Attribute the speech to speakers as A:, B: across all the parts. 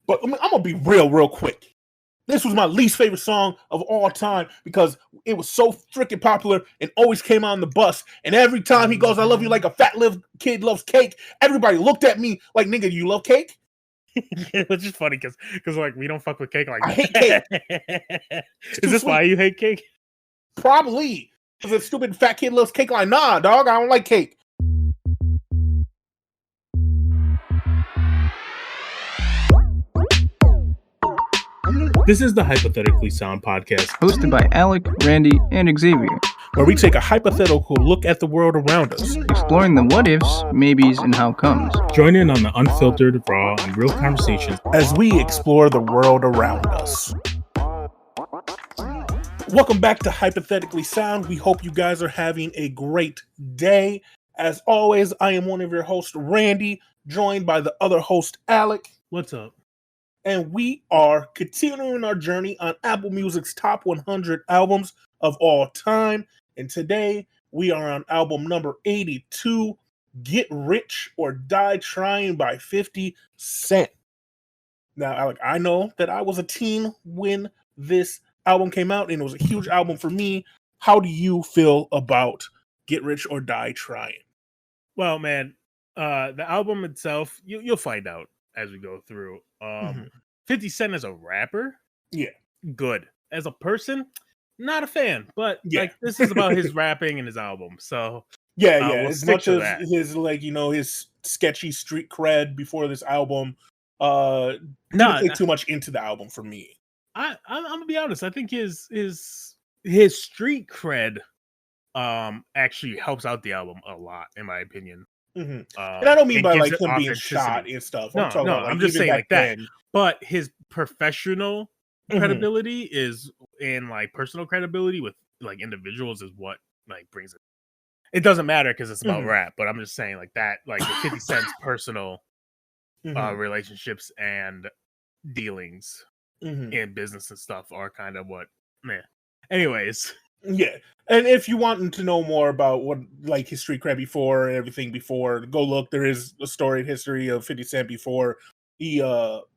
A: But I'm gonna be real quick. This was my least favorite song of all time because it was so freaking popular and always came on the bus. And every time he goes, "I love you like a fat little kid loves cake," everybody looked at me like, "Nigga, you love cake?"
B: Which is funny because like we don't fuck with cake like
A: I
B: that.
A: hate cake.
B: Is this why you hate cake?
A: Probably because a stupid fat kid loves cake. Like, nah, dog, I don't like cake.
B: This is the Hypothetically Sound podcast,
C: hosted by Alec, Randy, and Xavier,
A: where we take a hypothetical look at the world around us,
C: exploring the what ifs, maybes, and how comes.
B: Join in on the unfiltered, raw, and real conversations
A: as we explore the world around us. Welcome back to Hypothetically Sound. We hope you guys are having a great day. As always, I am one of your hosts, Randy, joined by the other host, Alec.
B: What's up?
A: And we are continuing our journey on Apple Music's top 100 albums of all time. And today we are on album number 82, Get Rich or Die Tryin by 50 Cent. Now, Alec, I know that I was a teen when this album came out, and it was a huge album for me. How do you feel about Get Rich or Die Tryin?
B: Well, man, the album itself, you'll find out as we go through. 50 Cent as a rapper,
A: yeah,
B: good. As a person, not a fan. But like this is about his rapping and his album, so
A: yeah.
B: We'll
A: as much as that. His his sketchy street cred before this album, didn't play too much into the album for me.
B: I'm gonna be honest. I think his street cred actually helps out the album a lot, in my opinion.
A: And I don't mean by like him being shot and stuff.
B: I'm just saying like that. But his professional credibility is, and like personal credibility with like individuals is what like brings it. It doesn't matter because it's about rap, but I'm just saying like that, like the 50 Cent's personal relationships and dealings in business and stuff are kind of what, man. Anyways.
A: Yeah. And if you want to know more about what like his street cred before and everything before, go look. There is a storied history of 50 Cent before he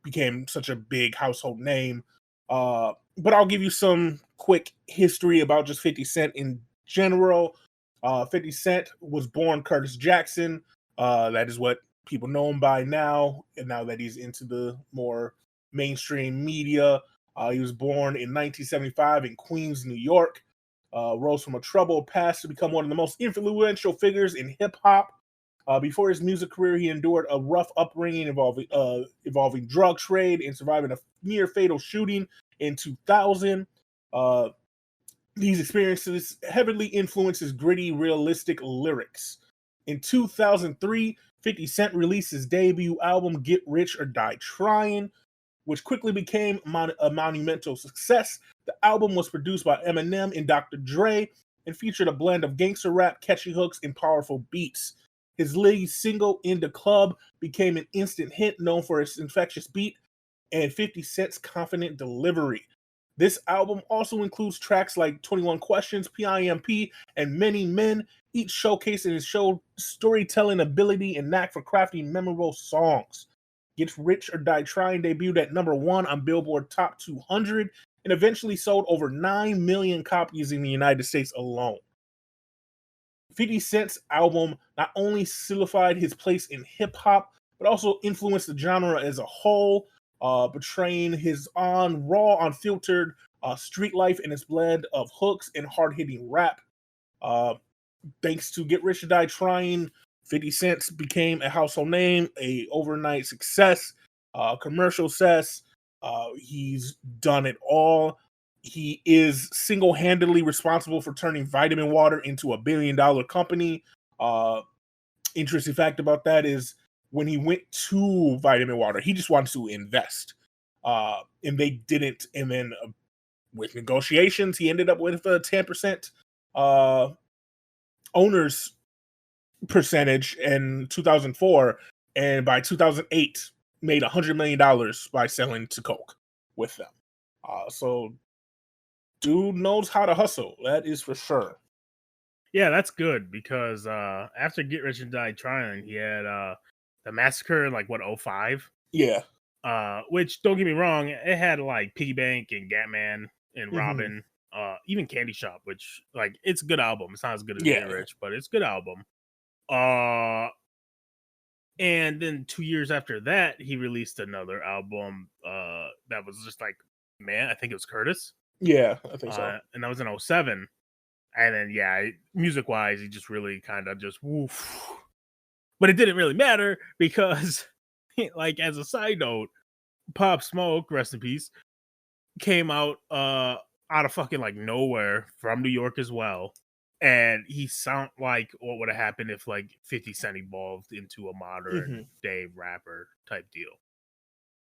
A: became such a big household name. But I'll give you some quick history about just 50 Cent in general. 50 Cent was born Curtis Jackson. That is what people know him by now. And now that he's into the more mainstream media, he was born in 1975 in Queens, New York. Rose from a troubled past to become one of the most influential figures in hip-hop. Before his music career, he endured a rough upbringing involving drug trade and surviving a near-fatal shooting in 2000. These experiences heavily influenced his gritty, realistic lyrics. In 2003, 50 Cent released his debut album, Get Rich or Die Tryin', which quickly became a monumental success. The album was produced by Eminem and Dr. Dre and featured a blend of gangster rap, catchy hooks, and powerful beats. His lead single, In the Club, became an instant hit, known for its infectious beat and 50 Cent's confident delivery. This album also includes tracks like 21 Questions, PIMP, and Many Men, each showcasing his storytelling ability and knack for crafting memorable songs. Get Rich or Die Tryin' debuted at number 1 on Billboard Top 200 and eventually sold over 9 million copies in the United States alone. 50 Cent's album not only solidified his place in hip-hop, but also influenced the genre as a whole, portraying his raw, unfiltered street life and its blend of hooks and hard-hitting rap. Thanks to Get Rich or Die Tryin', 50 Cent became a household name, a overnight success, commercial success. He's done it all. He is single-handedly responsible for turning Vitamin Water into a $1 billion company. Interesting fact about that is when he went to Vitamin Water, he just wanted to invest. And they didn't. And then with negotiations, he ended up with a 10% owner's percentage in 2004, and by 2008 made $100 million by selling to Coke with them. So dude knows how to hustle, that is for sure.
B: Yeah, that's good because after Get Rich and Die Tryin', he had the massacre in like 05.
A: Yeah.
B: Which don't get me wrong, it had like Piggy Bank and Gatman and
A: Mhm.
B: Robin, even Candy Shop, which like it's a good album. It's not as good as
A: Yeah.
B: Get Rich, but it's a good album. And then 2 years after that, he released another album that was just like, man, I think it was Curtis.
A: Yeah, I think so.
B: And that was in 07. And then music wise, he just really kind of just woof. But it didn't really matter because like as a side note, Pop Smoke, rest in peace, came out out of fucking like nowhere from New York as well. And he sound like what would have happened if like 50 Cent evolved into a modern day rapper type deal.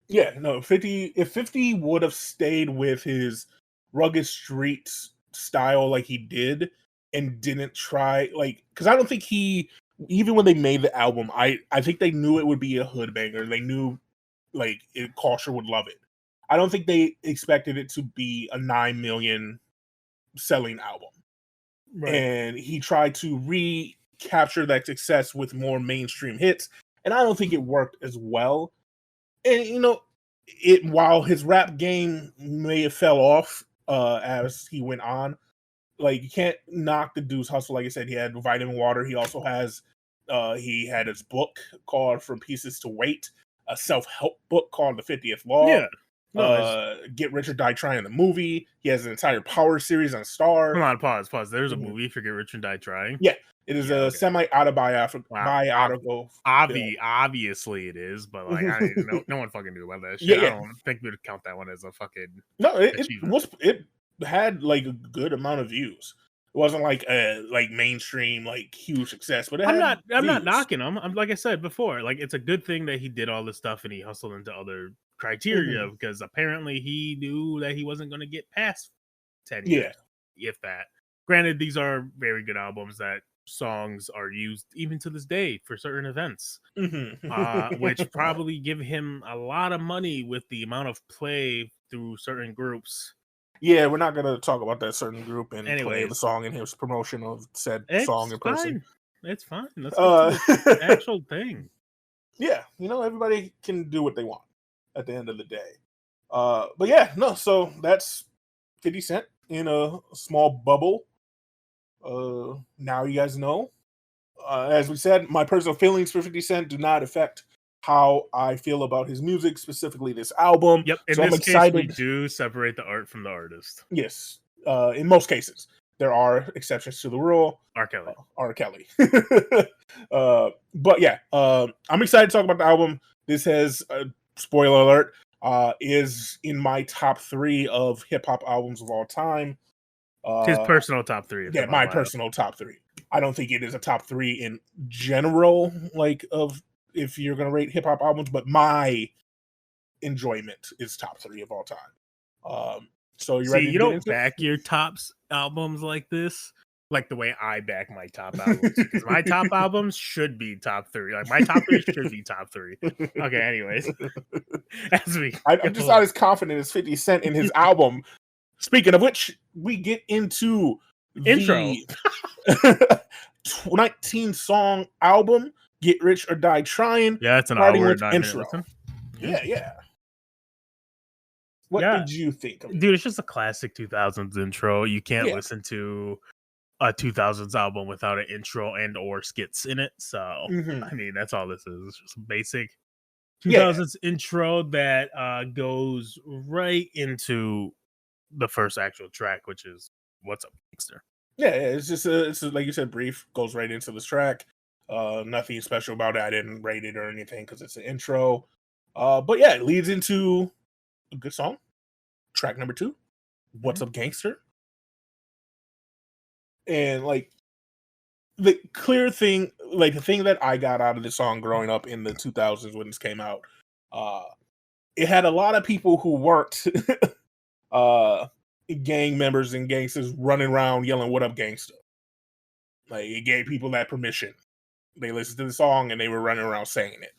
A: Yeah, no, 50 if 50 would have stayed with his rugged streets style like he did and didn't try like cuz I don't think he even when they made the album, I think they knew it would be a hood banger. They knew like Culture would love it. I don't think they expected it to be a 9 million selling album.
B: Right.
A: And he tried to recapture that success with more mainstream hits, and I don't think it worked as well. And while his rap game may have fell off as he went on, like you can't knock the dude's hustle. Like I said, he had Vitamin Water. He also has he had his book called From Pieces to Weight, a self-help book called The 50th Law.
B: Yeah. No,
A: Get Rich or Die Trying, the movie. He has an entire Power series on Star.
B: hold on, pause. There's a movie for Get Rich and Die Trying.
A: Yeah, it is a semi-autobiographical.
B: Obviously it is, but like no one fucking knew about that shit.
A: Yeah.
B: I don't think we'd count that one as a fucking
A: No, it had like a good amount of views. It wasn't like a mainstream like huge success, but
B: I'm not knocking him. I'm like I said before, like it's a good thing that he did all this stuff and he hustled into other criteria because apparently he knew that he wasn't going to get past 10 years, if that. Granted, these are very good albums that songs are used even to this day for certain events, which probably give him a lot of money with the amount of play through certain groups.
A: Yeah, we're not gonna talk about that certain group and play the song in his promotion of said song in person.
B: It's fine. Let's get to the actual thing.
A: Yeah, everybody can do what they want at the end of the day. But yeah, no, so that's 50 Cent in a small bubble. Now you guys know. As we said, my personal feelings for 50 Cent do not affect how I feel about his music, specifically this album.
B: Yep. In
A: so
B: this
A: I'm excited.
B: Case, we do separate the art from the artist.
A: Yes. In most cases. There are exceptions to the rule.
B: R. Kelly.
A: R. Kelly. But yeah, I'm excited to talk about the album. This has, spoiler alert, is in my top 3 of hip-hop albums of all time.
B: His personal top 3.
A: Yeah, my personal top 3. I don't think it is a top 3 in general, like of if you're going to rate hip hop albums, but my enjoyment is top 3 of all time. So you ready?
B: You don't back your tops albums like this, like the way I back my top albums. Because my top albums should be top 3. Like my top 3 should be top 3. Okay, anyways,
A: I'm just not as confident as 50 Cent in his album. Speaking of which, we get into
B: intro.
A: 19 song album, Get Rich or Die Tryin'.
B: Yeah, it's an hour and 9 intro.
A: Yeah. What did you think of it?
B: Dude, it's just a classic 2000s intro. You can't listen to a 2000s album without an intro and or skits in it. So, I mean, that's all this is. It's just a basic 2000s intro that goes right into the first actual track, which is What's Up Gangsta.
A: Yeah, it's just like you said, brief, goes right into this track. Nothing special about it. I didn't rate it or anything because it's an intro. But yeah, it leads into a good song. Track number 2, What's Up Gangster. And like the clear thing, like the thing that I got out of this song growing up in the 2000s when this came out, it had a lot of people who weren't gang members and gangsters running around yelling "What up, gangsta?" Like it gave people that permission. They listened to the song and they were running around saying it.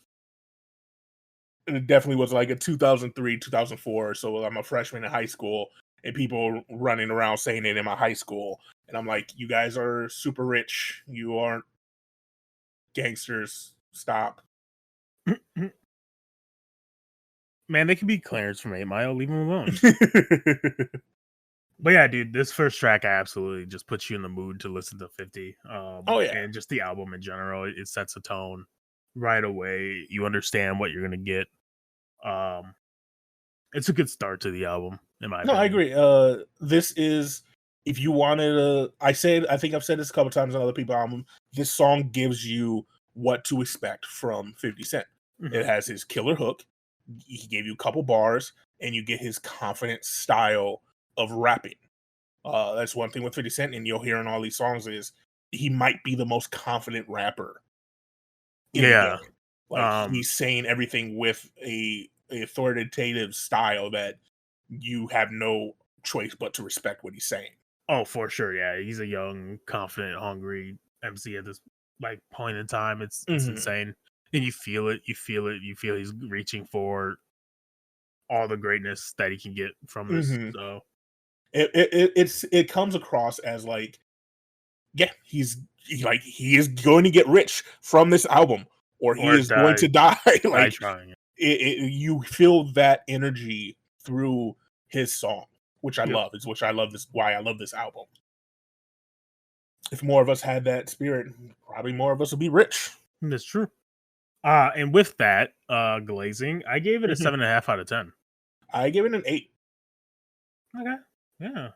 A: And it definitely was like a 2003, 2004. So I'm a freshman in high school, and people running around saying it in my high school, and I'm like, "You guys are super rich. You aren't gangsters. Stop."
B: Man, they could be Clarence from 8 Mile. Leave them alone. But yeah, dude, this first track absolutely just puts you in the mood to listen to 50.
A: Oh yeah,
B: and just the album in general, it sets a tone right away. You understand what you're gonna get. It's a good start to the album, in my opinion.
A: I agree. This is, if you wanted to, I think I've said this a couple times on other people's album. This song gives you what to expect from 50 Cent.
B: Mhm.
A: It has his killer hook. He gave you a couple bars, and you get his confident style of rapping. That's one thing with 50 Cent, and you'll hear in all these songs is he might be the most confident rapper in the game. Like he's saying everything with a authoritative style that you have no choice but to respect what he's saying.
B: Oh, for sure, yeah. He's a young, confident, hungry MC at this like point in time. It's insane, and you feel it. You feel it. You feel he's reaching for all the greatness that he can get from this. So
A: it comes across as like, yeah, he is going to get rich from this album, or he is going to die. Like,
B: trying.
A: You feel that energy through his song, which I love. It's why I love this album. If more of us had that spirit, probably more of us would be rich.
B: That's true. And with that, glazing, I gave it a 7.5 out of 10.
A: I gave it an 8.
B: Okay. Yeah.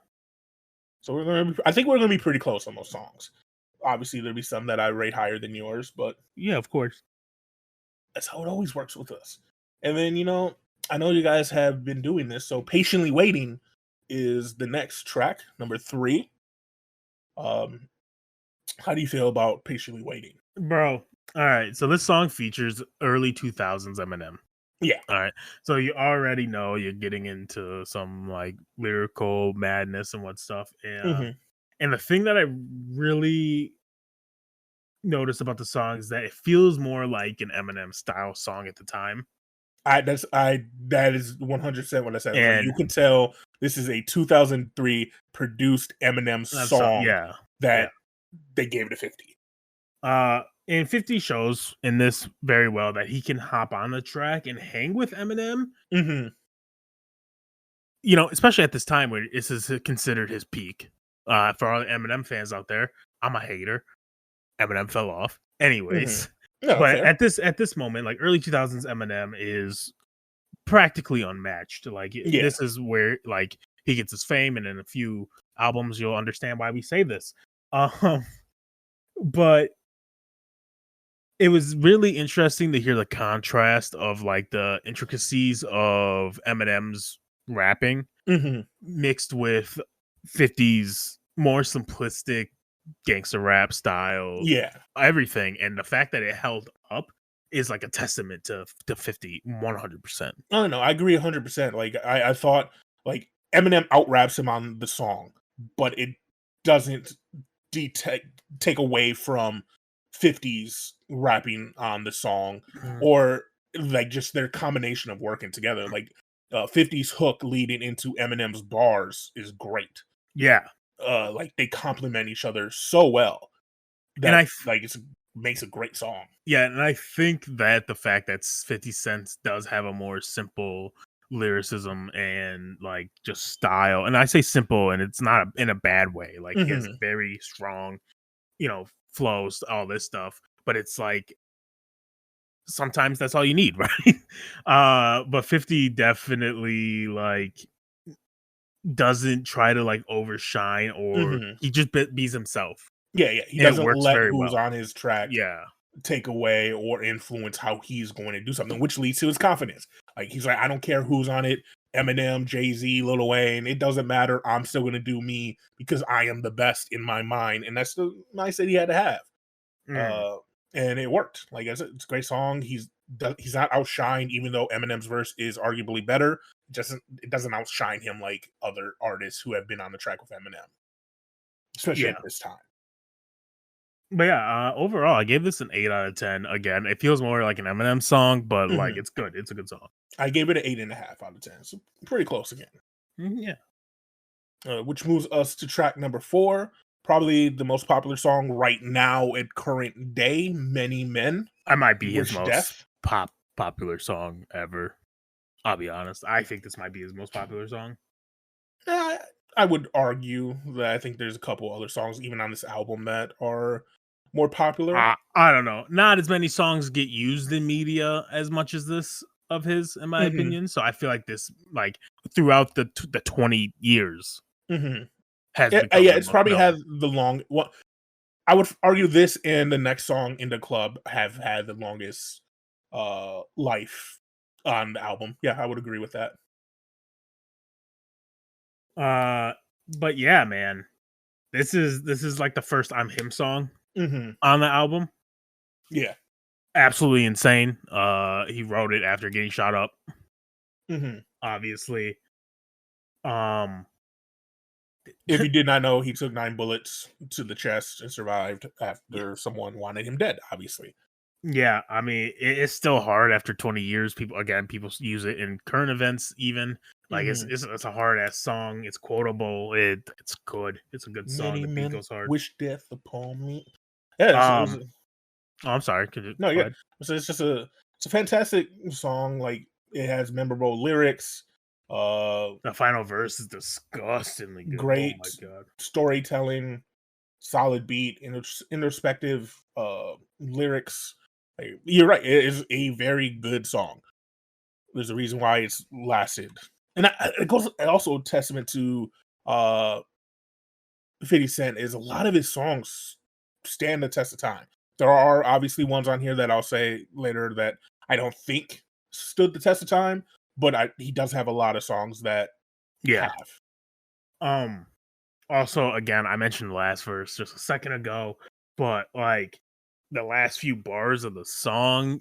A: So I think we're gonna be pretty close on those songs. Obviously, there'll be some that I rate higher than yours, but
B: yeah, of course.
A: That's how it always works with us. And then, I know you guys have been doing this, so Patiently Waiting is the next track, number 3. How do you feel about Patiently Waiting?
B: Bro, all right. So this song features early 2000s Eminem.
A: Yeah.
B: All right. So you already know you're getting into some like lyrical madness and what stuff. And the thing that I really noticed about the song is that it feels more like an Eminem style song at the time.
A: That is 100% what I said. And you can tell this is a 2003 produced Eminem song that they gave it a 50.
B: And 50 shows in this very well that he can hop on the track and hang with Eminem. Especially at this time where this is considered his peak. For all the Eminem fans out there, I'm a hater. Eminem fell off. Anyways.
A: No,
B: but at this moment, like early 2000s Eminem is practically unmatched. Like this is where like he gets his fame, and in a few albums you'll understand why we say this. But it was really interesting to hear the contrast of like the intricacies of Eminem's rapping mixed with 50's more simplistic gangster rap style. Everything. And the fact that it held up is like a testament to 50 100%.
A: Oh no, I agree 100%. Like I thought like Eminem out raps him on the song, but it doesn't take away from 50's rapping on the song or like just their combination of working together. Like 50's hook leading into Eminem's bars is great. Like they complement each other so well that it makes a great song.
B: And I think that the fact that 50 Cent does have a more simple lyricism and like just style, and I say simple and it's not in a bad way, like he has very strong flows, all this stuff, but it's like sometimes that's all you need, right? But 50 definitely like doesn't try to like overshine, or he just bees himself.
A: He doesn't let who's on his track take away or influence how he's going to do something, which leads to his confidence. Like he's like, I don't care who's on it, Eminem, Jay-Z, Lil Wayne, it doesn't matter, I'm still going to do me because I am the best in my mind. And that's the mindset he had to have. And it worked. Like I said, it's a great song. He's not outshined, even though Eminem's verse is arguably better. It doesn't outshine him like other artists who have been on the track with Eminem, especially at this time.
B: But overall, I gave this an 8 out of 10. Again, it feels more like an Eminem song, but like it's good. It's a good song.
A: I gave it an 8.5 out of 10. So pretty close again. Which moves us to track number 4. Probably the most popular song right now at current day, Many Men.
B: I might be his most popular song ever. I'll be honest. I think this might be his most popular song.
A: I would argue that I think there's a couple other songs even on this album that are more popular.
B: I don't know. Not as many songs get used in media as much as this of his, in my opinion. So I feel like this, like throughout the 20 years, has become
A: it's probably had the long. Well, I would argue this and the next song in the club have had the longest life on the album. Yeah, I would agree with that.
B: But yeah, man, this is like the first I'm Him song on the album.
A: Yeah,
B: absolutely insane. He wrote it after getting shot up. Obviously.
A: If you did not know, he took 9 bullets to the chest and survived after someone wanted him dead, obviously.
B: Yeah, I mean, it's still hard after 20 years. People use it in current events, even. Like, it's a hard-ass song. It's quotable. It's good. It's a good song.
A: Many
B: the beat goes hard.
A: Wish death upon me. Yeah,
B: I'm sorry.
A: Yeah. So it's a fantastic song. Like, it has memorable lyrics.
B: The final verse is disgustingly good.
A: Great
B: oh my God.
A: storytelling, solid beat, introspective lyrics. Like, you're right, it is a very good song. There's a reason why it's lasted, and it goes also a testament to 50 Cent is a lot of his songs stand the test of time. There are obviously ones on here that I'll say later that I don't think stood the test of time, but he does have a lot of songs that have.
B: Also, again, I mentioned the last verse just a second ago, but like the last few bars of the song,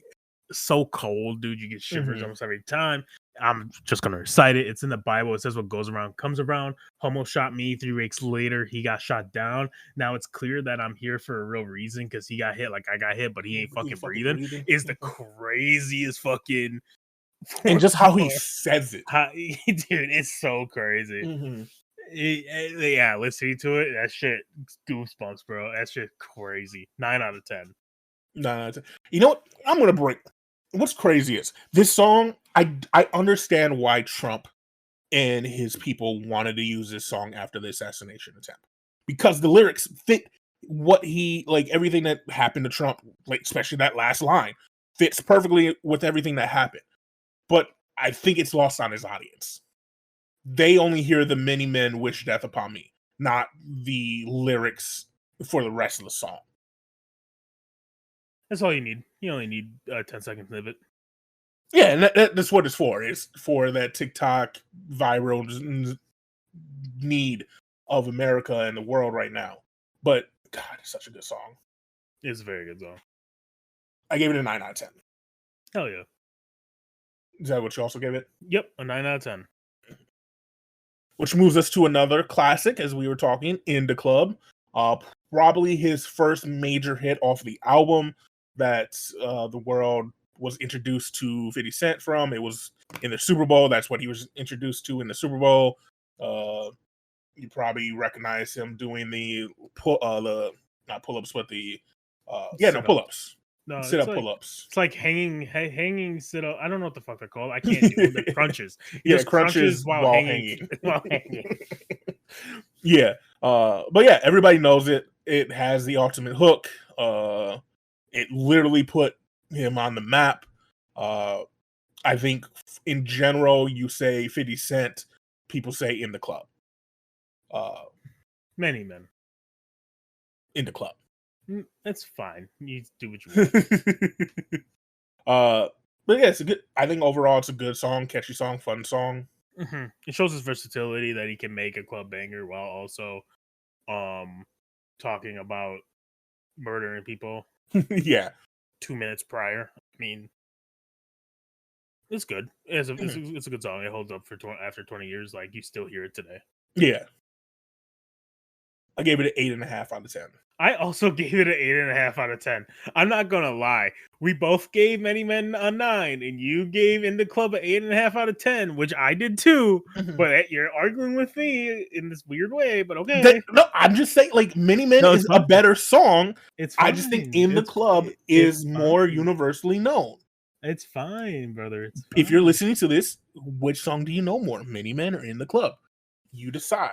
B: so cold, dude. You get shivers almost every time. I'm just gonna recite it. It's in the Bible. It says, "What goes around comes around." Homo shot me. 3 weeks later, he got shot down. Now it's clear that I'm here for a real reason because he got hit like I got hit, but he ain't fucking breathing. Is the craziest fucking.
A: And just how he says it,
B: dude, it's so crazy. Yeah, listening to it, that shit goosebumps, bro. That shit crazy. 9 out of 10.
A: 9 out of 10. You know what? I'm gonna break. What's crazy is this song. I understand why Trump and his people wanted to use this song after the assassination attempt, because the lyrics fit what he like. Everything that happened to Trump, like especially that last line, fits perfectly with everything that happened. But I think it's lost on his audience. They only hear the "many men wish death upon me," not the lyrics for the rest of the song.
B: That's all you need. You only need 10 seconds of it.
A: Yeah, and that's what it's for. It's for that TikTok viral need of America and the world right now. But God, it's such a good song.
B: It's a very good song.
A: I gave it a 9 out of 10.
B: Hell yeah.
A: Is that what you also gave it?
B: Yep, a 9 out of 10.
A: Which moves us to another classic, as we were talking, In the Club. Probably his first major hit off the album that the world was introduced to 50 Cent from. It was in the Super Bowl. That's what he was introduced to in the Super Bowl. You probably recognize him doing the not pull-ups, but the pull-ups.
B: No,
A: sit-up pull-ups.
B: It's like hanging sit-up. I don't know what the fuck they're called. I can't do the crunches.
A: Crunches while hanging. Yeah. But yeah, everybody knows it. It has the ultimate hook. It literally put him on the map. I think in general, you say 50 Cent, people say In the Club.
B: Many men.
A: In the Club.
B: That's fine. You do what you
A: want. But yeah, I think overall it's a good song, catchy song, fun song.
B: It shows his versatility that he can make a club banger while also talking about murdering people.
A: Yeah.
B: 2 minutes prior. I mean, it's good. It's a good song. It holds up for after 20 years. Like, you still hear it today.
A: Yeah. I gave it an 8.5 out of 10.
B: I also gave it an 8.5 out of 10. I'm not gonna lie. We both gave Many Men a 9, and you gave In the Club an 8.5 out of 10, which I did too. But you're arguing with me in this weird way. But okay.
A: No, I'm just saying, like, Many Men is a better song.
B: It's fine.
A: I just think In the Club is more universally known.
B: It's fine, brother. It's fine.
A: If you're listening to this, which song do you know more? Many Men or In the Club? You decide.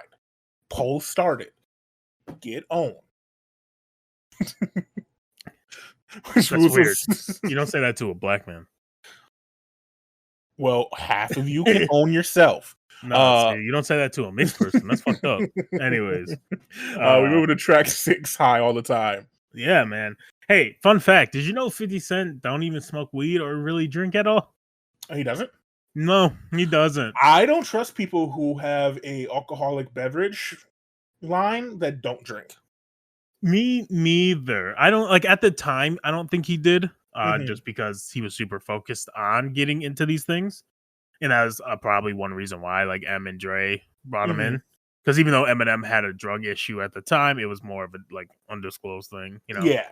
A: Poll started. Get on.
B: That's weird. You don't say that to a black man.
A: Well, half of you can own yourself.
B: No, see, you don't say that to a mixed person. That's fucked up. Anyways,
A: we move to track 6 high all the time.
B: Yeah, man. Hey, fun fact: did you know 50 Cent don't even smoke weed or really drink at all?
A: He doesn't?
B: No, he doesn't.
A: I don't trust people who have a alcoholic beverage line that don't drink.
B: Me neither. I don't like at the time. I don't think he did, just because he was super focused on getting into these things, and that was probably one reason why like M and Dre brought him in. Because even though Eminem had a drug issue at the time, it was more of a like undisclosed thing, you know.
A: Yeah.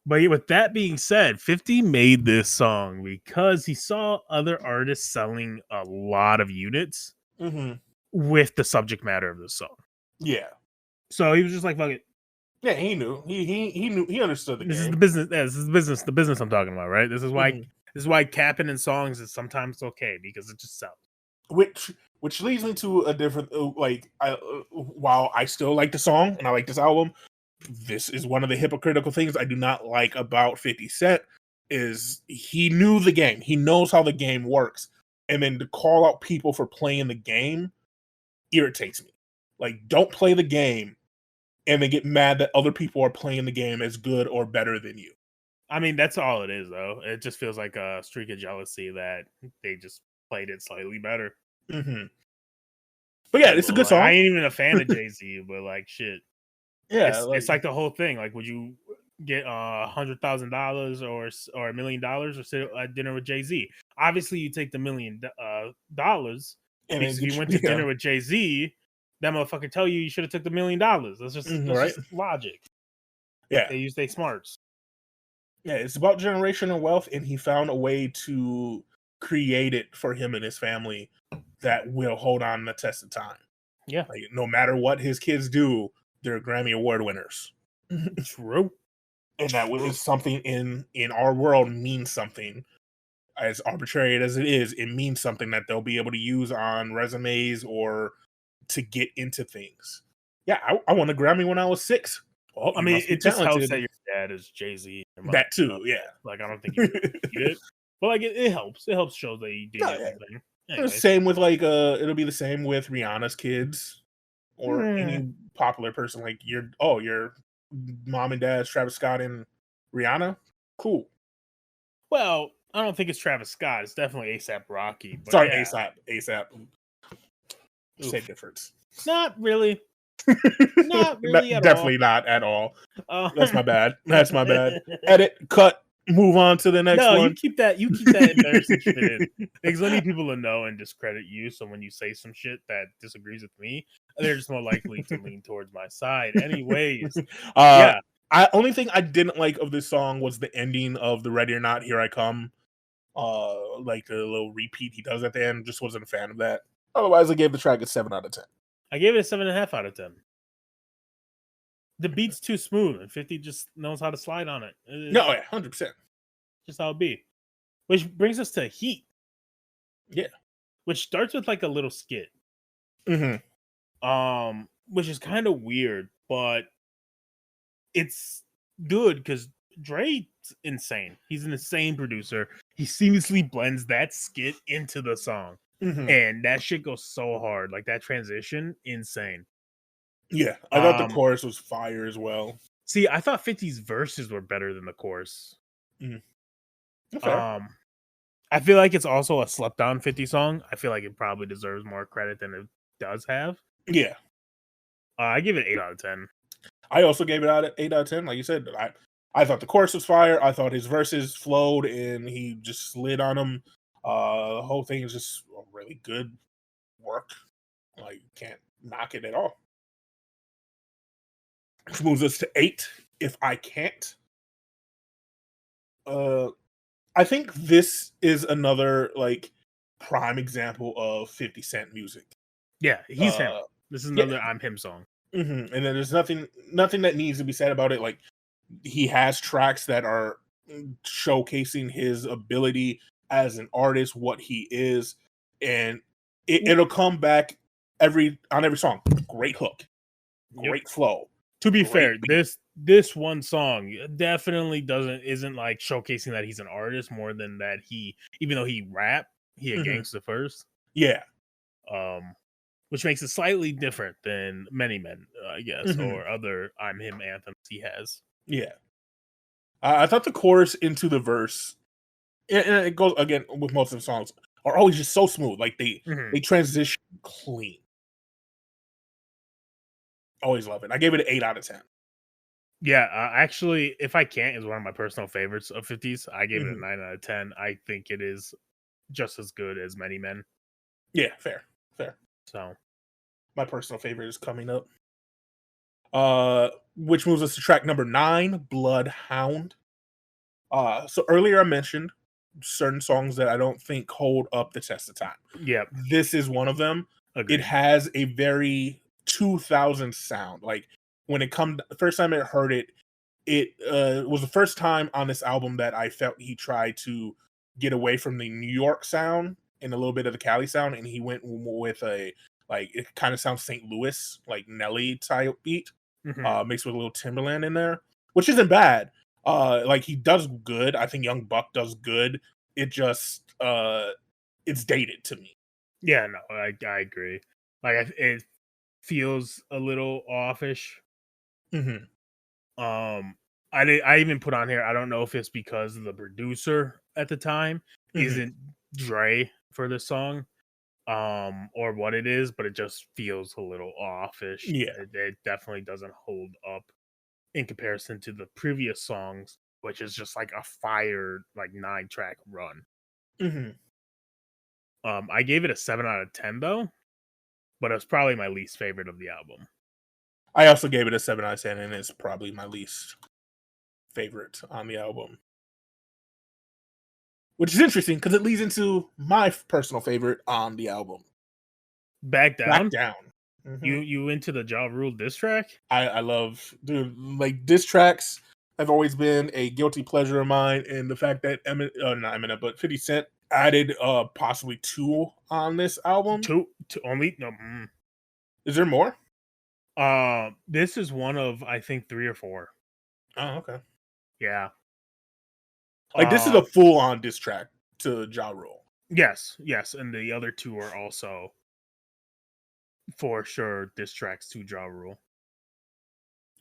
B: But with that being said, 50 made this song because he saw other artists selling a lot of units with the subject matter of the song.
A: Yeah.
B: So he was just like, fuck it.
A: Yeah, he knew. He knew. He understood the game.
B: This is the business. Yeah, this is the business. The business I'm talking about, right? This is why capping in songs is sometimes okay because it just sells.
A: Which leads me to a different while I still like the song and I like this album, this is one of the hypocritical things I do not like about 50 Cent is he knew the game. He knows how the game works. And then to call out people for playing the game irritates me. Like, don't play the game and then get mad that other people are playing the game as good or better than you.
B: I mean, that's all it is, though. It just feels like a streak of jealousy that they just played it slightly better.
A: But yeah, it's a good song.
B: I ain't even a fan of Jay-Z, but like shit.
A: Yeah,
B: it's like the whole thing. Like, would you get $100,000 or $1 million or sit at dinner with Jay-Z? Obviously, you take the $1 million because if you went to dinner with Jay-Z, that motherfucker tell you should have took the $1 million. That's just logic.
A: Yeah,
B: they use their smarts.
A: Yeah, it's about generational wealth, and he found a way to create it for him and his family that will hold on the test of time.
B: Yeah,
A: like, no matter what his kids do, they're Grammy Award winners.
B: True.
A: And that is something in our world means something. As arbitrary as it is, it means something that they'll be able to use on resumes or to get into things. Yeah, I won a Grammy when I was 6. Well,
B: I mean, it just helps that your dad is Jay-Z.
A: That too, yeah.
B: Like, I don't think you need it. But like, it helps. It helps show that you did everything.
A: Anyway. Same with like, it'll be the same with Rihanna's kids or any popular person. Like, your mom and dad's Travis Scott and Rihanna. Cool.
B: Well, I don't think it's Travis Scott. It's definitely A$AP Rocky. But
A: sorry, A$AP. Same difference.
B: Not really. Not really at
A: definitely
B: all.
A: Not at all. That's my bad. That's my bad. Edit, cut, move on to the next one.
B: No, you keep that embarrassing shit in. Because I need people to know and discredit you. So when you say some shit that disagrees with me, they're just more likely to lean towards my side. Anyways. Yeah.
A: Only thing I didn't like of this song was the ending of the Ready or Not, Here I Come. Like the little repeat he does at the end. Just wasn't a fan of that. Otherwise, I gave the track a 7 out of 10.
B: I gave it a 7.5 out of 10. The beat's too smooth, and 50 just knows how to slide on it.
A: No, yeah, 100%.
B: Just how it be. Which brings us to Heat.
A: Yeah.
B: Which starts with like a little skit. Which is kind of weird, but it's good because Dre's insane. He's an insane producer. He seamlessly blends that skit into the song. And that shit goes so hard. Like that transition, insane.
A: Yeah, I thought the chorus was fire as well.
B: See, I thought 50's verses were better than the chorus.
A: I
B: feel like it's also a slept on 50 song. I feel like it probably deserves more credit than it does have.
A: Yeah.
B: I give it 8 out of 10.
A: I also gave it 8 out of 10. Like you said, I thought the chorus was fire. I thought his verses flowed and he just slid on them. The whole thing is just really good work. Like, can't knock it at all. Which moves us to 8. If I Can't. I think this is another like prime example of 50 Cent music.
B: Yeah, he's him. This is another I'm him song.
A: And then there's nothing that needs to be said about it. Like, he has tracks that are showcasing his ability as an artist, what he is, and it'll come back on every song. Great hook, great flow.
B: To be
A: great
B: fair,
A: beat.
B: this one song definitely isn't like showcasing that he's an artist more than that even though he rap, he a gangster first.
A: Yeah.
B: Which makes it slightly different than Many Men, I guess, or other I'm Him anthems he has.
A: Yeah. I thought the chorus into the verse, and it goes again with most of the songs, are always just so smooth. Like they transition clean. Always love it. I gave it an 8 out of 10.
B: Yeah, actually, If I Can't is one of my personal favorites of 50s. I gave it a 9 out of 10. I think it is just as good as Many Men.
A: Yeah, fair.
B: So,
A: my personal favorite is coming up. Which moves us to track number 9, Bloodhound. So earlier I mentioned certain songs that I don't think hold up the test of time.
B: Yeah.
A: This is one of them.
B: Agreed.
A: It has a very 2000 sound. Like when it come the first time I heard it, it was the first time on this album that I felt he tried to get away from the New York sound and a little bit of the Cali sound, and he went with a it kind of sounds St. Louis, like Nelly type beat, mixed with a little Timberland in there, which isn't bad. Like he does good. I think Young Buck does good. It just it's dated to me.
B: Yeah, no, I agree. Like it feels a little offish. I even put on here, I don't know if it's because the producer at the time isn't Dre for the song, or what it is, but it just feels a little offish.
A: Yeah.
B: It definitely doesn't hold up in comparison to the previous songs, which is just like a fire, like 9-track run. I gave it a 7 out of 10 though, but it's probably my least favorite of the album.
A: I also gave it a 7 out of 10, and it's probably my least favorite on the album. Which is interesting because it leads into my personal favorite on the album.
B: Back Down?
A: Back Down.
B: You into the Ja Rule diss track?
A: I love, dude, like diss tracks have always been a guilty pleasure of mine, and the fact that not Eminem, but 50 Cent added possibly 2 on this album.
B: Two only? No.
A: Is there more?
B: This is one of, I think, 3 or 4.
A: Oh, okay.
B: Yeah.
A: Like this is a full-on diss track to Ja Rule.
B: Yes, and the other 2 are also for sure diss tracks to Ja Rule.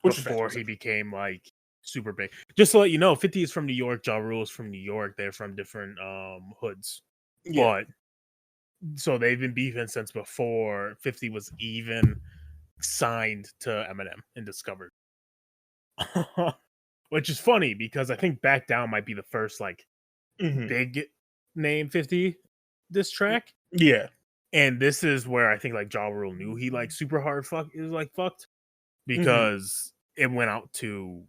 B: Before he became like super big. Just to let you know, 50 is from New York, Ja Rule is from New York. They're from different hoods. Yeah. But so they've been beefing since before 50 was even signed to Eminem and discovered. Which is funny because I think Back Down might be the first like big name 50 diss track.
A: Yeah.
B: And this is where I think like Ja Rule knew he like super hard fucked because it went out to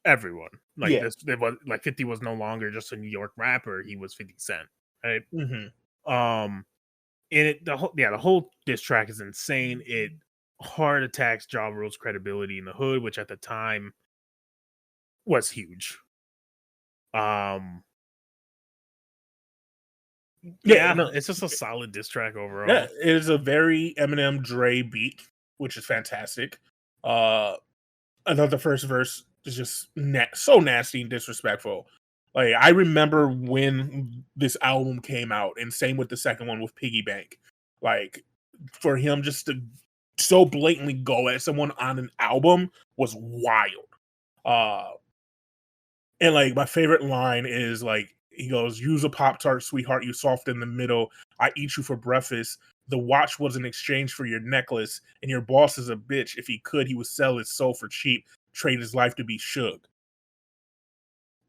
B: everyone. Like it was like 50 was no longer just a New York rapper, he was 50 Cent, right? And the whole diss track is insane. It hard attacks Ja Rule's credibility in the hood, which at the time was huge. It's just a solid diss track overall.
A: Yeah, it is a very Eminem Dre beat, which is fantastic. Another first verse is just so nasty and disrespectful. Like I remember when this album came out, and same with the second one with Piggy Bank. Like for him just to so blatantly go at someone on an album was wild. And like my favorite line is like he goes, "Use a Pop-Tart, sweetheart, you soft in the middle. I eat you for breakfast. The watch was an exchange for your necklace, and your boss is a bitch. If he could, he would sell his soul for cheap, trade his life to be shook."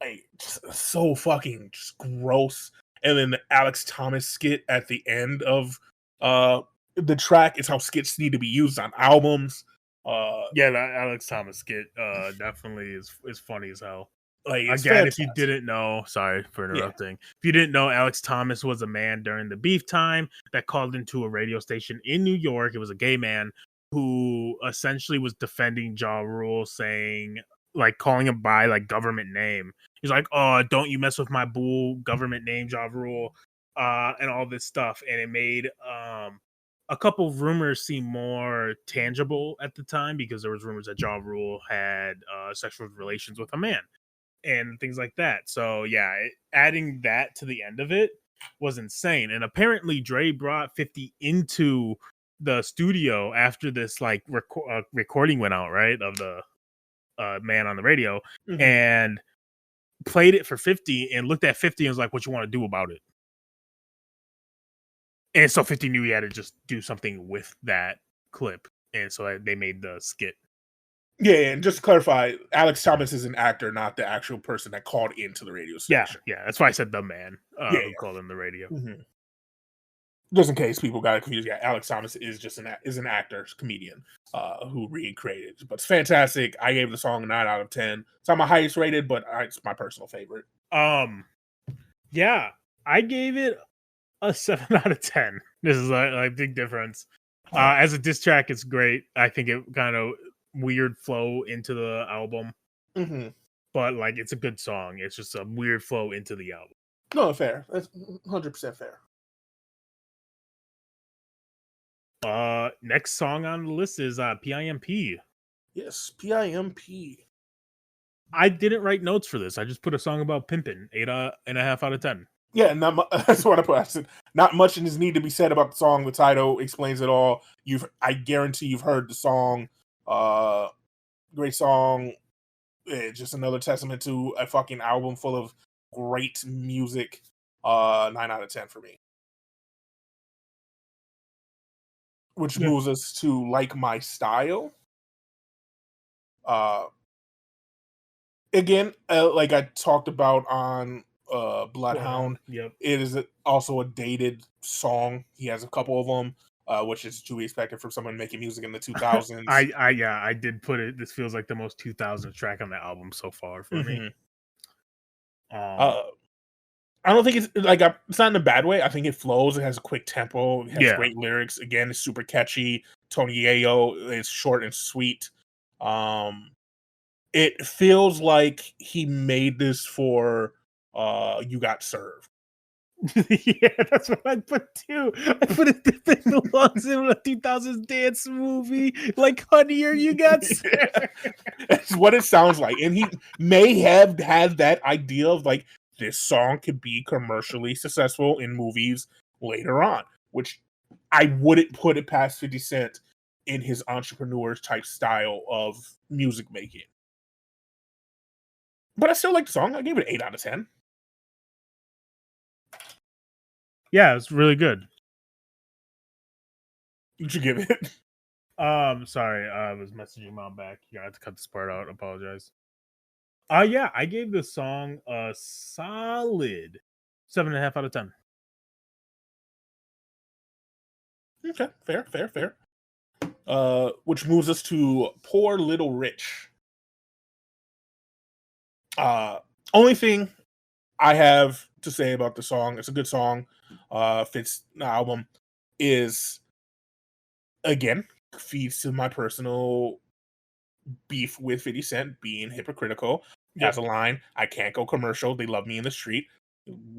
A: Like, so fucking just gross. And then the Alex Thomas skit at the end of the track is how skits need to be used on albums.
B: The Alex Thomas skit definitely is funny as hell.
A: Like
B: again, fantastic. If you didn't know, sorry for interrupting. If you didn't know, Alex Thomas was a man during the beef time that called into a radio station in New York. It was a gay man who essentially was defending Ja Rule, saying like calling him by like government name. He's like, "Oh, don't you mess with my boo government name, Ja Rule," and all this stuff, and it made a couple of rumors seem more tangible at the time because there was rumors that Ja Rule had sexual relations with a man and things like that. So yeah, adding that to the end of it was insane. And apparently Dre brought 50 into the studio after this like recording went out, right, of the man on the radio, and played it for 50 and looked at 50 and was like, "What you want to do about it?" And so 50 knew he had to just do something with that clip, and so they made the skit.
A: Yeah, and just to clarify, Alex Thomas is an actor, not the actual person that called into the radio station.
B: Yeah, that's why I said the man who called in the radio.
A: Just in case people got it confused, yeah, Alex Thomas is just an actor, comedian, who recreated. But it's fantastic. I gave the song a 9 out of 10. It's not my highest rated, but it's my personal favorite.
B: Yeah, I gave it a 7 out of 10. This is a big difference. As a diss track, it's great. I think it kind of weird flow into the album, but like it's a good song. It's just a weird flow into the album.
A: No, fair. That's 100% fair.
B: Next song on the list is PIMP.
A: Yes, PIMP.
B: I didn't write notes for this. I just put a song about pimping. 8.5 out of 10.
A: Yeah, that's what I put. I said, not much need to be said about the song. The title explains it all. I guarantee you've heard the song. Great song. Just another testament to a fucking album full of great music. 9 out of 10 for me. Which moves us to Like My Style. Again, like I talked about on Bloodhound,
B: Yep.
A: it is also a dated song. He has a couple of them, which is to be expected from someone making music in the 2000s.
B: I did put it. This feels like the most 2000s track on the album so far for me.
A: I don't think it's like it's not in a bad way. I think it flows. It has a quick tempo. It has great lyrics. Again, it's super catchy. Tony Yayo is short and sweet. It feels like he made this for You Got Served.
B: Yeah, that's what I put too. I put it that belongs in a 2000s dance movie, like Honey or You Got Served.
A: That's what it sounds like. And he may have had that idea of like, this song could be commercially successful in movies later on, which I wouldn't put it past 50 Cent in his entrepreneur type style of music making. But I still like the song. I gave it 8 out of 10.
B: Yeah, it's really good.
A: Did you give it?
B: Sorry, I was messaging mom back. You have to cut this part out. Apologize. Yeah, I gave the song a solid 7.5 out of 10.
A: Okay, fair. Which moves us to Poor Little Rich. Only thing I have to say about the song, it's a good song, fits the album, is again, feeds to my personal beef with 50 Cent being hypocritical. As a line, I can't go commercial. They love me in the street.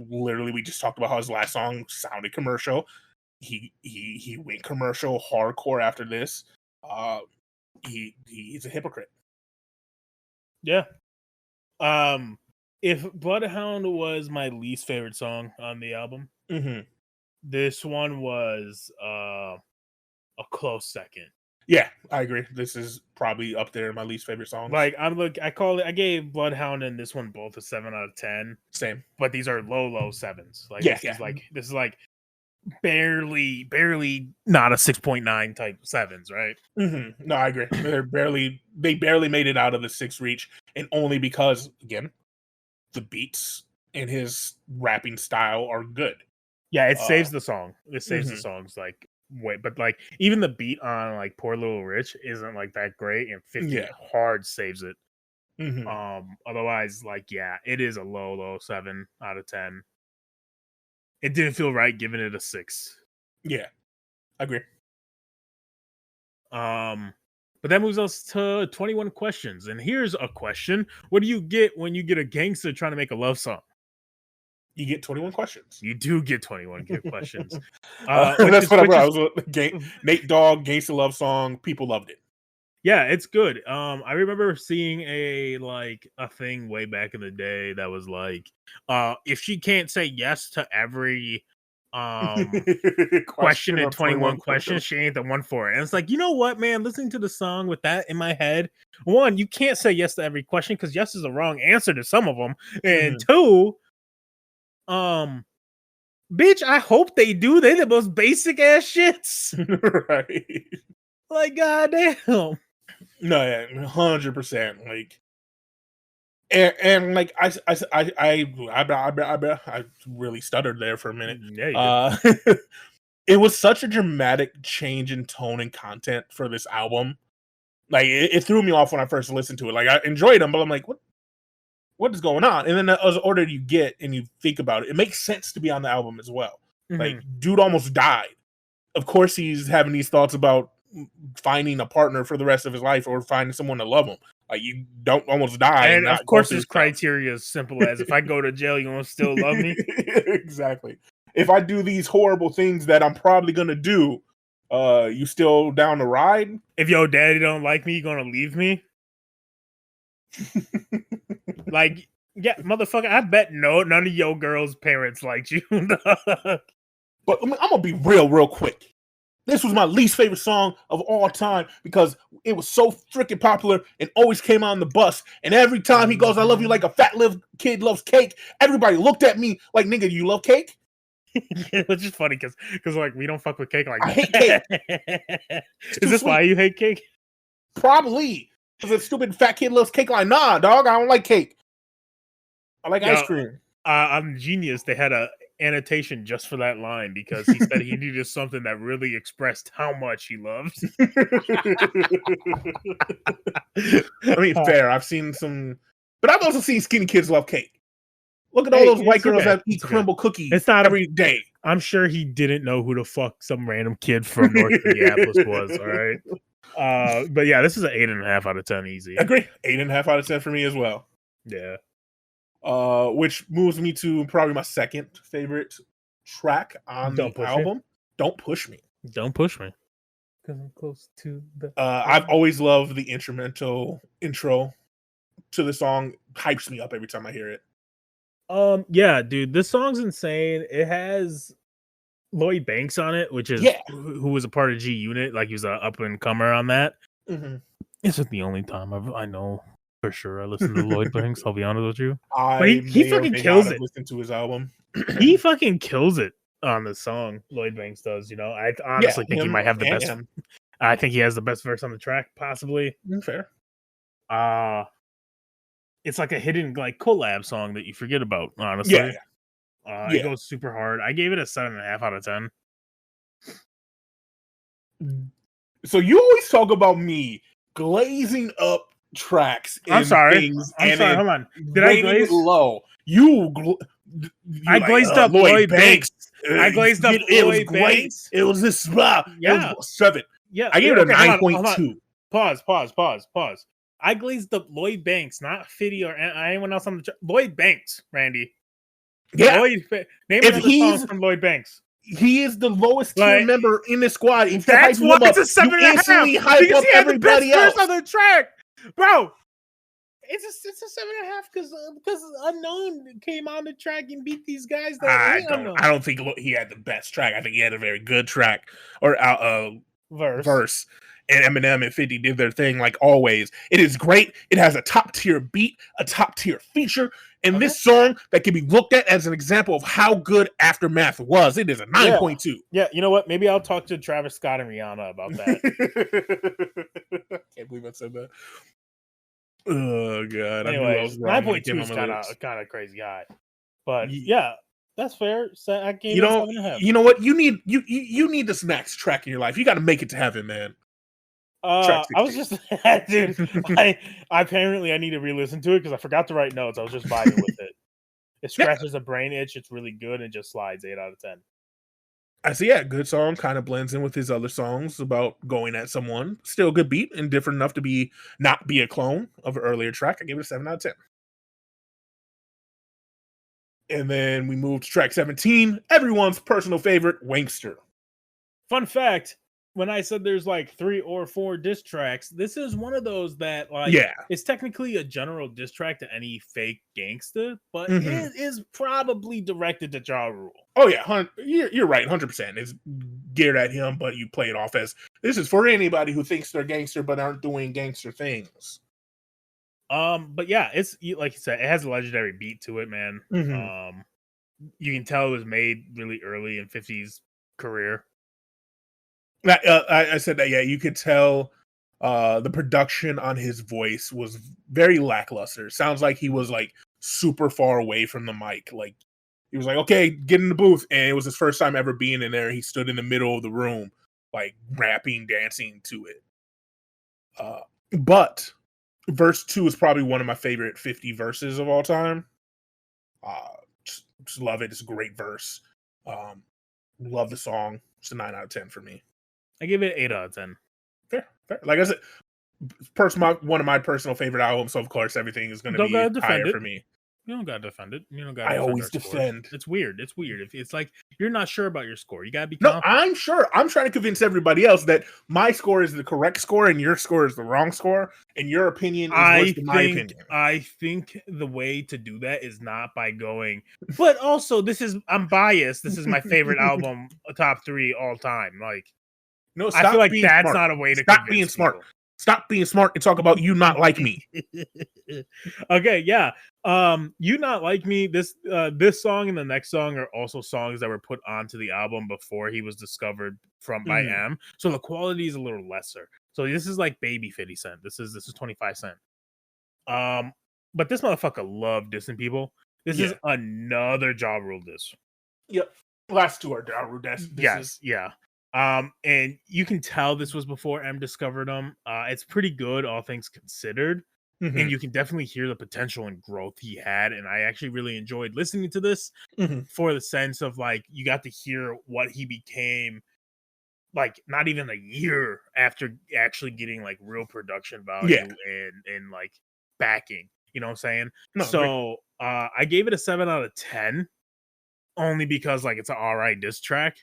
A: Literally, we just talked about how his last song sounded commercial. He went commercial hardcore after this. He's a hypocrite.
B: Yeah. If Bloodhound was my least favorite song on the album, this one was a close second.
A: Yeah, I agree. This is probably up there in my least favorite songs.
B: Like I gave Bloodhound and this one both a 7 out of 10.
A: Same.
B: But these are low sevens. Like
A: this
B: is like barely not a 6.9 type sevens, right?
A: No, I agree. They barely made it out of the 6 reach, and only because, again, the beats and his rapping style are good.
B: Yeah, it saves the song. It saves the songs like but like even the beat on like Poor Little Rich isn't like that great, and 50 hard saves it. Otherwise, like it is a low 7 out of 10. It didn't feel right giving it a 6.
A: Yeah, I agree.
B: But that moves us to 21 questions. And here's a question. What do you get when you get a gangster trying to make a love song?
A: You get 21 questions.
B: You do get 21 questions.
A: That's what I was Nate Dogg, Gangsta Love Song. People loved it.
B: Yeah, it's good. I remember seeing a thing way back in the day that was like, if she can't say yes to every question in 21 questions, she ain't the one for it. And it's like, you know what, man? Listening to the song with that in my head, one, you can't say yes to every question because yes is the wrong answer to some of them, and two, bitch, I hope they do. They're the most basic ass shits,
A: right?
B: Like, goddamn.
A: No, yeah, 100%. Like, and like I really stuttered there for a minute.
B: Yeah,
A: it was such a dramatic change in tone and content for this album. Like, it threw me off when I first listened to it. Like, I enjoyed them, but I'm like, what is going on? And then as the order you get and you think about it, it makes sense to be on the album as well. Like, dude almost died. Of course, he's having these thoughts about finding a partner for the rest of his life or finding someone to love him. Like, you don't almost die.
B: And of course, his criteria is simple as, if I go to jail, you gonna still love me?
A: Exactly. If I do these horrible things that I'm probably gonna do, you still down to ride?
B: If your daddy don't like me, you gonna leave me? Like, yeah, motherfucker, I bet none of your girls' parents liked you.
A: But I'm gonna be real quick. This was my least favorite song of all time because it was so freaking popular and always came on the bus. And every time he goes, "I love you like a fat little kid loves cake," everybody looked at me like, "Nigga, you love cake?"
B: Which is funny because like, we don't fuck with cake like that.
A: I hate cake.
B: Is this why you hate cake?
A: Probably. Because a stupid fat kid loves cake. Like, nah, dog, I don't like cake. I like ice cream.
B: On Genius, they had a annotation just for that line because he said he needed something that really expressed how much he loves.
A: I mean, fair. I've seen some, but I've also seen skinny kids love cake. Look at all those white girls that eat crumble cookies every day.
B: I'm sure he didn't know who the fuck some random kid from North Minneapolis was. All right. But yeah, this is an 8.5 out of 10 easy.
A: Agree. 8.5 out of 10 for me as well.
B: Yeah.
A: Which moves me to probably my second favorite track on the album. Don't Push Me.
B: Don't Push Me. Because I'm close to the.
A: I've always loved the instrumental intro to the song. Hypes me up every time I hear it.
B: Yeah, dude, this song's insane. It has Lloyd Banks on it, which is who was a part of G Unit. Like, he was an up and comer on that. This is the only time I know for sure I listen to Lloyd Banks. I'll be honest with you. He fucking kills it.
A: Listen to his album.
B: He fucking kills it on the song. Lloyd Banks does. You know, I honestly think he might have the best. I think he has the best verse on the track, possibly.
A: Fair.
B: It's like a hidden like collab song that you forget about. Honestly, it goes super hard. I gave it a 7.5 out of 10.
A: So you always talk about me glazing up tracks.
B: I'm sorry. Hold on. Did I glaze
A: low?
B: I glazed up Lloyd Banks. I glazed up Lloyd Banks.
A: It was this spot.
B: Yeah,
A: it was 7.
B: Yeah,
A: I gave it a 9.2.
B: Pause. I glazed up Lloyd Banks, not Fiddy or anyone else on the track. Lloyd Banks, Randy.
A: Yeah.
B: Name another song from Lloyd Banks.
A: He is the lowest tier member in the squad. If
B: that's why it's a 7.5. Because he had the best verse on the track, bro. It's a 7.5 because Unknown came on the track and beat these guys.
A: I don't think he had the best track. I think he had a very good track or verse. And Eminem and 50 did their thing like always. It is great. It has a top tier beat, a top tier feature, and this song that can be looked at as an example of how good Aftermath was. It is a 9.2.
B: Yeah, you know what? Maybe I'll talk to Travis Scott and Rihanna about
A: that. I can't believe I said that. Oh god.
B: Anyway, 9.2 is kind of crazy high. But yeah, that's fair. So I gave it 7.5.
A: You know what? You need this next track in your life. You got to make it to heaven, man.
B: I was just, dude. I need to re-listen to it because I forgot to write notes. I was just vibing with it. It scratches a brain itch. It's really good and just slides 8 out of 10.
A: I see, yeah, good song, kind of blends in with his other songs about going at someone. Still a good beat and different enough to be not be a clone of an earlier track. I give it a 7 out of 10. And then we move to track 17, everyone's personal favorite, Wankster.
B: Fun fact, when I said there's like 3 or 4 diss tracks, this is one of those that like it's technically a general diss track to any fake gangsta, but it is probably directed to Ja Rule.
A: Oh yeah, you're right, 100%. It's geared at him, but you play it off as this is for anybody who thinks they're gangster but aren't doing gangster things.
B: But yeah, it's like you said, it has a legendary beat to it, man. You can tell it was made really early in 50's career.
A: I said that, yeah, you could tell the production on his voice was very lackluster. Sounds like he was like super far away from the mic. Like he was like, okay, get in the booth. And it was his first time ever being in there. He stood in the middle of the room, like rapping, dancing to it. But verse 2 is probably one of my favorite 50 verses of all time. Just love it. It's a great verse. Love the song. It's a 9 out of 10 for me.
B: I give it 8 out of 10.
A: Fair. Like I said, one of my personal favorite albums, so of course everything is going to be higher for me.
B: You don't gotta defend it. You don't gotta.
A: I always defend.
B: It's weird. If it's like you're not sure about your score, you gotta be.
A: No, I'm sure. I'm trying to convince everybody else that my score is the correct score and your score is the wrong score, and your opinion is worse than my opinion.
B: I think the way to do that is not by going. But also, I'm biased. This is my favorite album, top 3 all time. Like,
A: no,
B: I feel like that's not a way to
A: stop being smart.
B: People.
A: Stop being smart and talk about you not like me.
B: Okay, yeah. You not like me. This song and the next song are also songs that were put onto the album before he was discovered by M. So the quality is a little lesser. So this is like baby 50 Cent. This is 25 Cent. But this motherfucker loved dissing people. This is another Ja Rule diss.
A: Yep. Last 2 are Ja Rule diss.
B: Yes, yeah. And you can tell this was before M discovered him. It's pretty good, all things considered. And you can definitely hear the potential and growth he had. And I actually really enjoyed listening to this for the sense of like you got to hear what he became, like not even a year after actually getting like real production value and like backing. You know what I'm saying? No, so I gave it a 7 out of 10 only because like it's an alright diss track.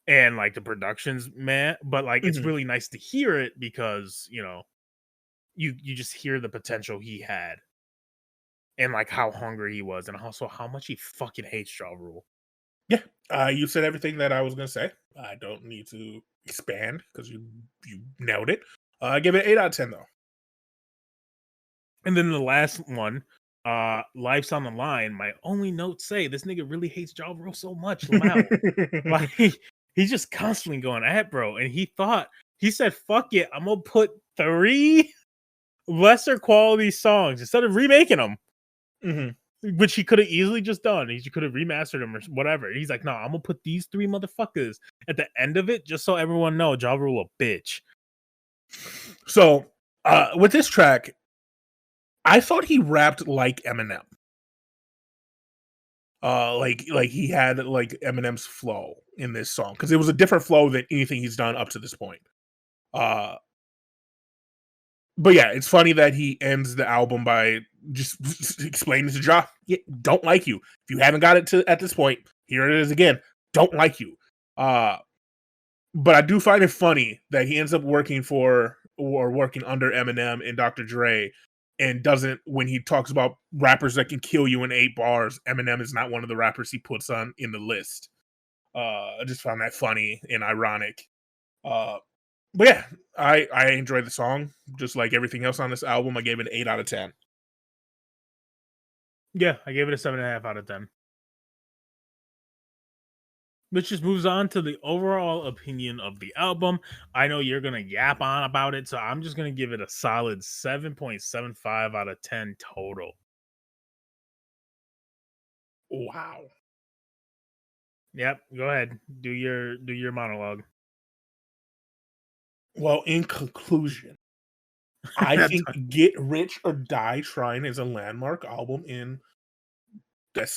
B: And like the production's meh, but like it's really nice to hear it because you know you just hear the potential he had and like how hungry he was and also how much he fucking hates Ja Rule.
A: Yeah, you said everything that I was gonna say. I don't need to expand because you nailed it. I give it 8 out of 10 though.
B: And then the last one, Life's on the Line. My only notes say this nigga really hates Ja Rule so much. Like he's just constantly going at bro. And he said, fuck it, I'm gonna put 3 lesser quality songs instead of remaking them. Which he could have easily just done. He could have remastered them or whatever. He's like, no, I'm gonna put these 3 motherfuckers at the end of it just so everyone knows Ja Rule a bitch.
A: So with this track, I thought he rapped like Eminem. Like he had like Eminem's flow in this song because it was a different flow than anything he's done up to this point. But yeah, it's funny that he ends the album by just explaining to Ja, don't like you. If you haven't got it to at this point, here it is again. Don't like you. But I do find it funny that he ends up working under Eminem and Dr. Dre. And doesn't, when he talks about rappers that can kill you in 8 bars, Eminem is not one of the rappers he puts on in the list. I just found that funny and ironic. But yeah, I enjoyed the song. Just like everything else on this album, I gave it an 8 out of 10.
B: Yeah, I gave it a 7.5 out of 10. Which just moves on to the overall opinion of the album. I know you're going to yap on about it, so I'm just going to give it a solid 7.75 out of 10 total.
A: Wow.
B: Yep, go ahead. Do your monologue.
A: Well, in conclusion, I think Get Rich or Die Tryin is a landmark album in that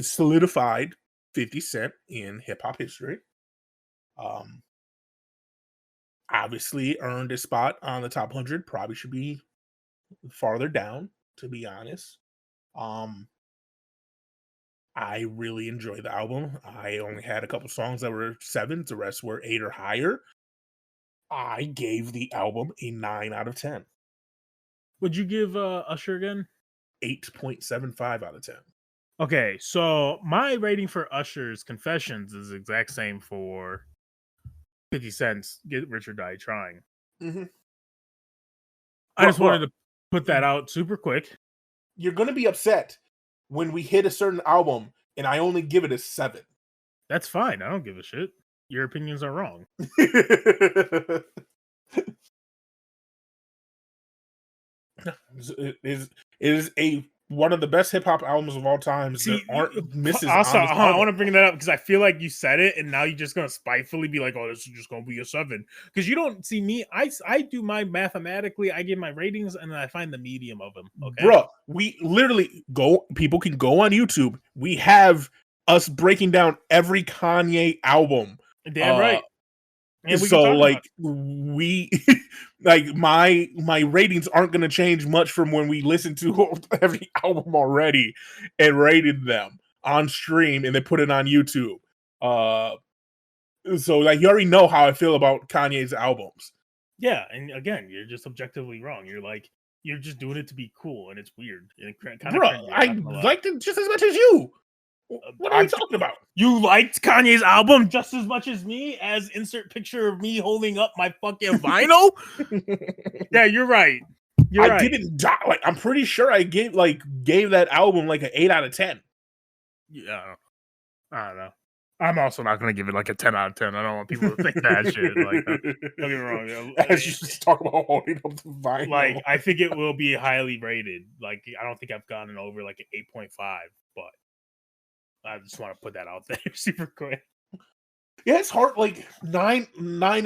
A: solidified 50 Cent in hip hop history. Obviously earned a spot on the top 100. Probably should be farther down, to be honest. I really enjoyed the album. I only had a couple songs that were 7s. The rest were 8 or higher. I gave the album a 9 out of 10.
B: Would you give Usher again?
A: 8.75 out of 10.
B: Okay, so my rating for Usher's Confessions is the exact same for 50 Cent's Get Rich or Die Trying.
A: Mm-hmm.
B: I just wanted to put that out super quick.
A: You're going to be upset when we hit a certain album and I only give it a 7.
B: That's fine. I don't give a shit. Your opinions are wrong.
A: It is one of the best hip hop albums of all time.
B: See,
A: there aren't misses.
B: Also,
A: on this
B: I want to bring that up because I feel like you said it, and now you're just gonna spitefully be like, "Oh, this is just gonna be a 7." Because you don't see me. I do my mathematically. I give my ratings, and then I find the medium of them. Okay,
A: bro. We literally go. People can go on YouTube. We have us breaking down every Kanye album.
B: Damn right.
A: And so like we like my ratings aren't going to change much from when we listened to every album already and rated them on stream and then put it on YouTube. So like you already know how I feel about Kanye's albums.
B: Yeah, and again, you're just objectively wrong. You're just doing it to be cool, and it's weird. And
A: bro, I liked it just as much as you. What are you talking about?
B: You liked Kanye's album just as much as me, as insert picture of me holding up my fucking vinyl? Yeah, you're right.
A: I didn't die. Like, I'm pretty sure I gave that album like an 8 out of 10.
B: Yeah. I don't know. I'm also not going to give it like a 10 out of 10. I don't want people to think that shit. Like, don't get me wrong.
A: As you just talk about holding up the vinyl.
B: Like, I think it will be highly rated. Like, I don't think I've gotten over like an 8.5, but I just want to put that out there super quick.
A: Yeah, it's hard. Like 9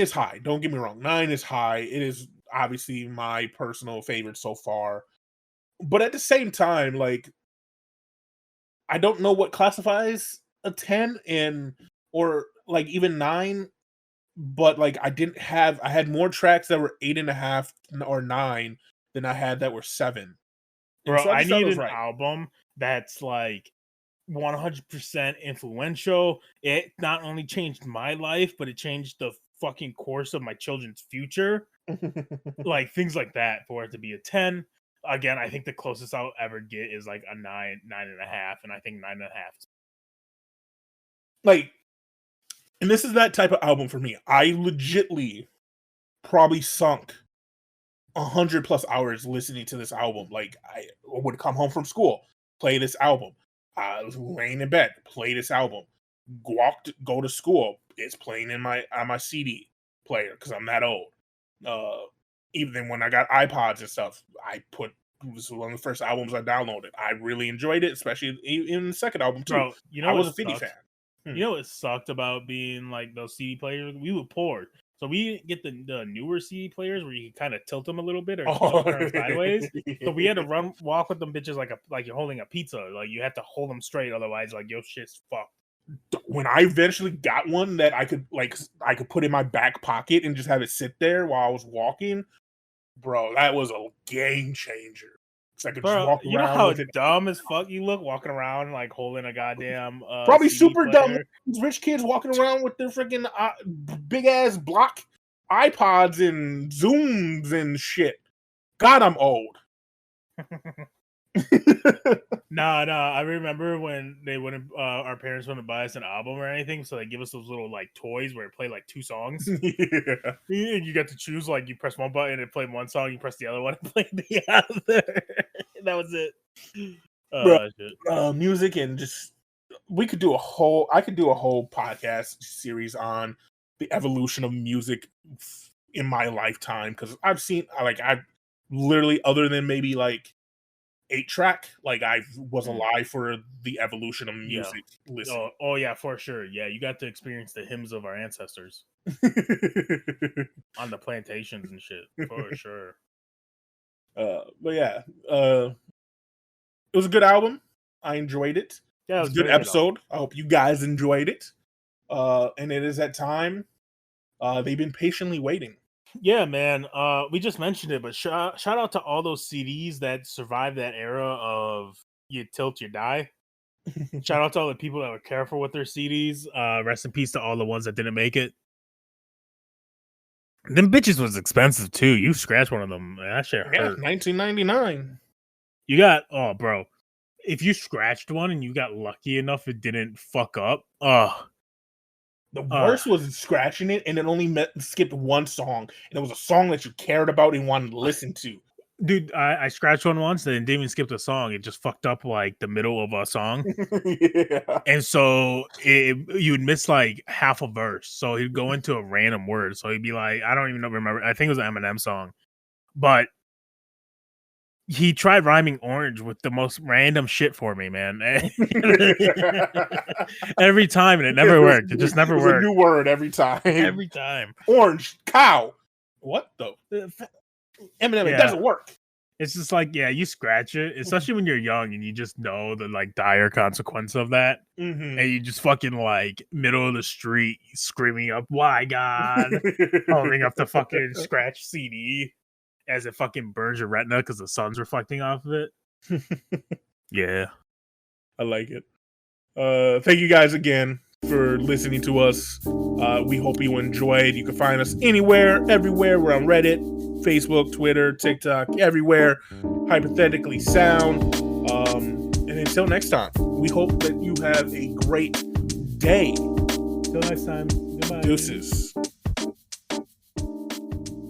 A: is high. Don't get me wrong. 9 is high. It is obviously my personal favorite so far. But at the same time, like I don't know what classifies a 10 or like even 9. But like I had more tracks that were 8.5 or 9 than I had that were 7.
B: Bro, so I need an album that's like 100% influential. It not only changed my life, but it changed the fucking course of my children's future. Like things like that for it to be a 10. Again, I think the closest I'll ever get is like a 9.5, and I think 9.5.
A: Like, and this is that type of album for me. I legitly probably sunk 100+ hours listening to this album. Like I would come home from school, play this album. I was laying in bed, play this album. Go to school. It's playing in my CD player because I'm that old. Even when I got iPods and stuff, it was one of the first albums I downloaded. I really enjoyed it, especially in the second album too.
B: Bro, you know
A: I was a 50 fan.
B: You know what sucked about being like those CD players? We were poor. So we didn't get the newer CD players where you can kind of tilt them a little bit or turn them sideways. So we had to walk with them bitches like you're holding a pizza. Like you had to hold them straight, otherwise like your shit's fucked.
A: When I eventually got one that I could put in my back pocket and just have it sit there while I was walking, bro, that was a game changer. So I could just walk around.
B: You know how dumb as fuck you look walking around like holding a goddamn
A: probably
B: CD
A: super
B: player.
A: dumb. These rich kids walking around with their freaking big ass block iPods and Zooms and shit. God, I'm old.
B: No, I remember when they wouldn't our parents wouldn't buy us an album or anything, so they give us those little like toys where it played like 2 songs. Yeah. And you got to choose, like you press one button, it played one song, you press the other one, it played the other. That was it.
A: Music and just I could do a whole podcast series on the evolution of music in my lifetime, because I've literally, other than maybe like 8-track, like I was alive for the evolution of music.
B: Yeah. Oh yeah, for sure. Yeah, you got to experience the hymns of our ancestors on the plantations and shit, for sure.
A: But yeah, it was a good album. I enjoyed it. Yeah, it was a good episode. I hope you guys enjoyed it. And it is that time. They've been patiently waiting.
B: Yeah, man. We just mentioned it, but shout out to all those CDs that survived that era of you tilt, you die. Shout out to all the people that were careful with their CDs. Rest in peace to all the ones that didn't make it. Them bitches was expensive too. You scratched one of them. That shit hurt.
A: $19.99.
B: You got bro. If you scratched one and you got lucky enough it didn't fuck up.
A: The worst was scratching it and it only skipped one song. And it was a song that you cared about and wanted to listen to.
B: Dude, I scratched one once and didn't even skip the song. It just fucked up like the middle of a song. Yeah. And so you would miss like half a verse. So he'd go into a random word. So he'd be like, I don't even remember. I think it was an Eminem song. But he tried rhyming orange with the most random shit for me, man. Every time, and it never worked. It just never worked.
A: A new word every time.
B: Every time.
A: Orange, cow. What the? Eminem, it doesn't work.
B: It's just like, yeah, you scratch it, especially when you're young and you just know the like dire consequence of that. Mm-hmm. And you just fucking like middle of the street screaming up, why God? Holding up the fucking scratch CD as it fucking burns your retina because the sun's reflecting off of it. Yeah.
A: I like it. Thank you guys again for listening to us. We hope you enjoyed. You can find us anywhere, everywhere. We're on Reddit, Facebook, Twitter, TikTok, everywhere. Hypothetically Sound. And until next time, we hope that you have a great day.
B: Till next time. Goodbye.
A: Deuces.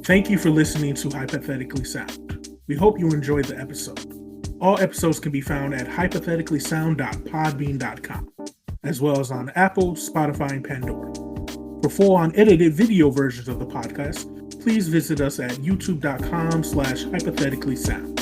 A: Thank you for listening to Hypothetically Sound. We hope you enjoyed the episode. All episodes can be found at hypotheticallysound.podbean.com, as well as on Apple, Spotify, and Pandora. For full unedited video versions of the podcast, please visit us at youtube.com/hypotheticallysound.